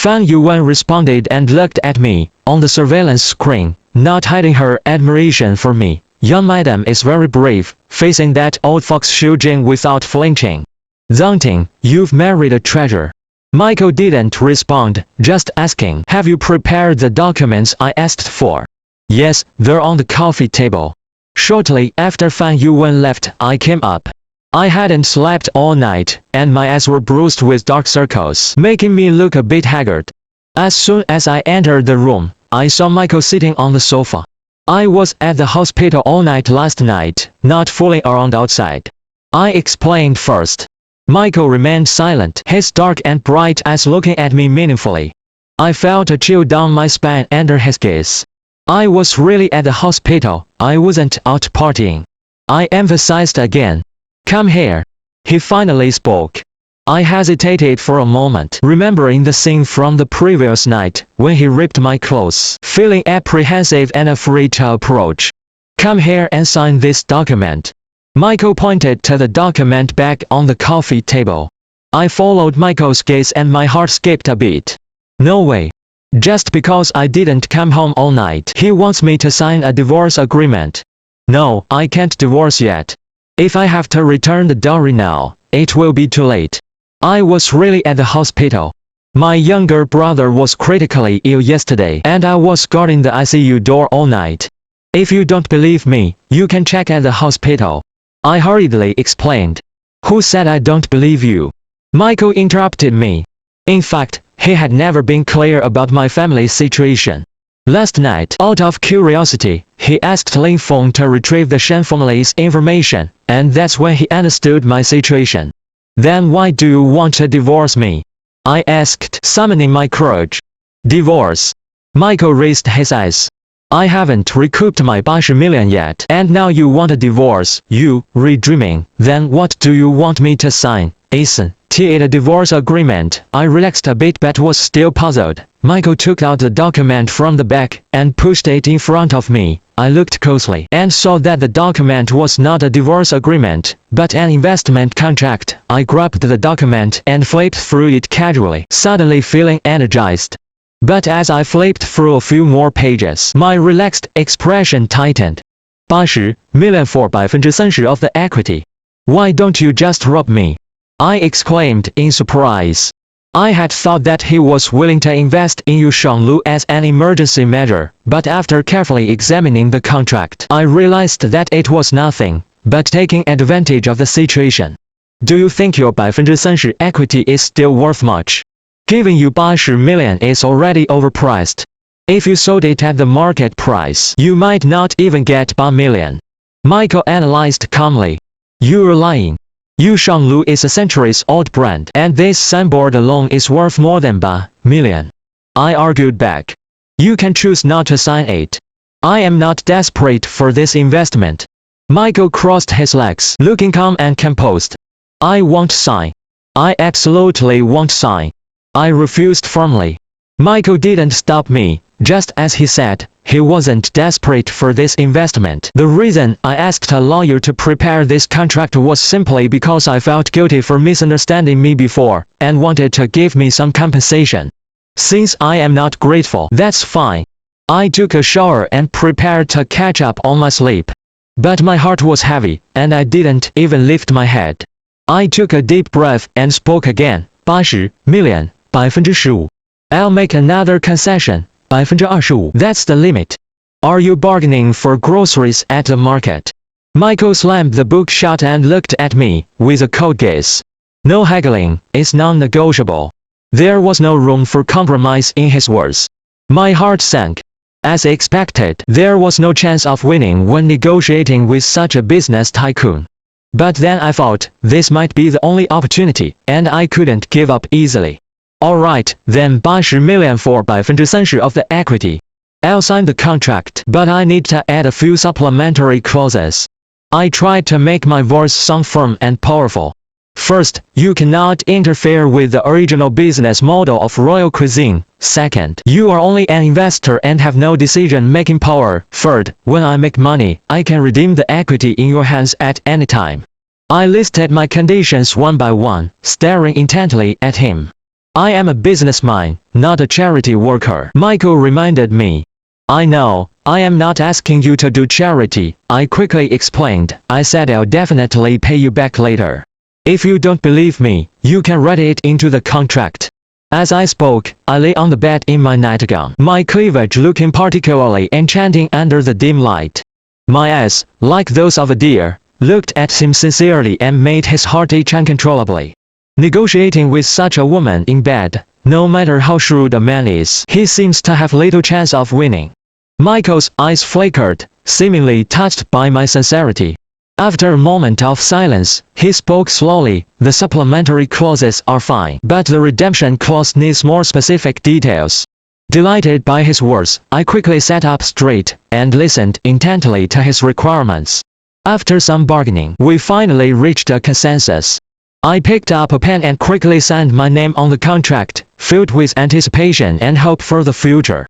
Fan Yuan responded and looked at me, on the surveillance screen, not hiding her admiration for me. Young madam is very brave, facing that old fox Xu Jing without flinching. Zhangting, you've married a treasure. Michael didn't respond, just asking, have you prepared the documents I asked for? Yes, they're on the coffee table. Shortly after Fan Yuan left, I came up. I hadn't slept all night, and my eyes were bruised with dark circles, making me look a bit haggard. As soon as I entered the room, I saw Michael sitting on the sofa. I was at the hospital all night last night, not fooling around outside. I explained first. Michael remained silent, his dark and bright eyes looking at me meaningfully. I felt a chill down my spine under his gaze. I was really at the hospital, I wasn't out partying. I emphasized again. Come here. He finally spoke. I hesitated for a moment, remembering the scene from the previous night, when he ripped my clothes, feeling apprehensive and afraid to approach. Come here and sign this document. Michael pointed to the document back on the coffee table. I followed Michael's gaze and my heart skipped a beat. No way. Just because I didn't come home all night, he wants me to sign a divorce agreement. No, I can't divorce yet. If I have to return the dowry now, it will be too late. I was really at the hospital. My younger brother was critically ill yesterday and I was guarding the ICU door all night. If you don't believe me, you can check at the hospital. I hurriedly explained. Who said I don't believe you? Michael interrupted me. In fact, he had never been clear about my family situation. Last night, out of curiosity, he asked Lin Feng to retrieve the Shen family's information, and that's when he understood my situation. Then why do you want to divorce me? I asked, summoning my courage. Divorce? Michael raised his eyes. I haven't recouped my 80 million yet, and now you want a divorce, you, redreaming, then what do you want me to sign? Asen, a divorce agreement. I relaxed a bit but was still puzzled. Michael took out the document from the back, and pushed it in front of me. I looked closely, and saw that the document was not a divorce agreement, but an investment contract. I grabbed the document and flipped through it casually, suddenly feeling energized. But as I flipped through a few more pages, my relaxed expression tightened. 80 million for 30% of the equity. Why don't you just rob me? I exclaimed in surprise. I had thought that he was willing to invest in Yu Shanglu as an emergency measure, but after carefully examining the contract, I realized that it was nothing but taking advantage of the situation. Do you think your 30% equity is still worth much? Giving you 80 million is already overpriced. If you sold it at the market price, you might not even get 1 million. Michael analyzed calmly. You're lying. Yu Shanglu is a centuries-old brand, and this signboard alone is worth more than 1 million. I argued back. You can choose not to sign it. I am not desperate for this investment. Michael crossed his legs, looking calm and composed. I won't sign. I absolutely won't sign. I refused firmly. Michael didn't stop me. Just as he said, he wasn't desperate for this investment. The reason I asked a lawyer to prepare this contract was simply because I felt guilty for misunderstanding me before, and wanted to give me some compensation. Since I am not grateful, that's fine. I took a shower and prepared to catch up on my sleep. But my heart was heavy, and I didn't even lift my head. I took a deep breath and spoke again. 80 million, 15%. I'll make another concession. 25%. That's the limit. Are you bargaining for groceries at the market? Michael slammed the book shut and looked at me, with a cold gaze. No haggling, it's non-negotiable. There was no room for compromise in his words. My heart sank. As expected, there was no chance of winning when negotiating with such a business tycoon. But then I thought, this might be the only opportunity, and I couldn't give up easily. Alright, then 80 million for 30% of the equity. I'll sign the contract, but I need to add a few supplementary clauses. I tried to make my voice sound firm and powerful. First, you cannot interfere with the original business model of royal cuisine. Second, you are only an investor and have no decision-making power. Third, when I make money, I can redeem the equity in your hands at any time. I listed my conditions one by one, staring intently at him. I am a businessman, not a charity worker, Michael reminded me. I know, I am not asking you to do charity, I quickly explained. I said I'll definitely pay you back later. If you don't believe me, you can write it into the contract. As I spoke, I lay on the bed in my nightgown, my cleavage looking particularly enchanting under the dim light. My eyes, like those of a deer, looked at him sincerely and made his heart ache uncontrollably. Negotiating with such a woman in bed, no matter how shrewd a man is, he seems to have little chance of winning. Michael's eyes flickered, seemingly touched by my sincerity. After a moment of silence, he spoke slowly. The supplementary clauses are fine, but the redemption clause needs more specific details. Delighted by his words, I quickly sat up straight and listened intently to his requirements. After some bargaining, we finally reached a consensus. I picked up a pen and quickly signed my name on the contract, filled with anticipation and hope for the future.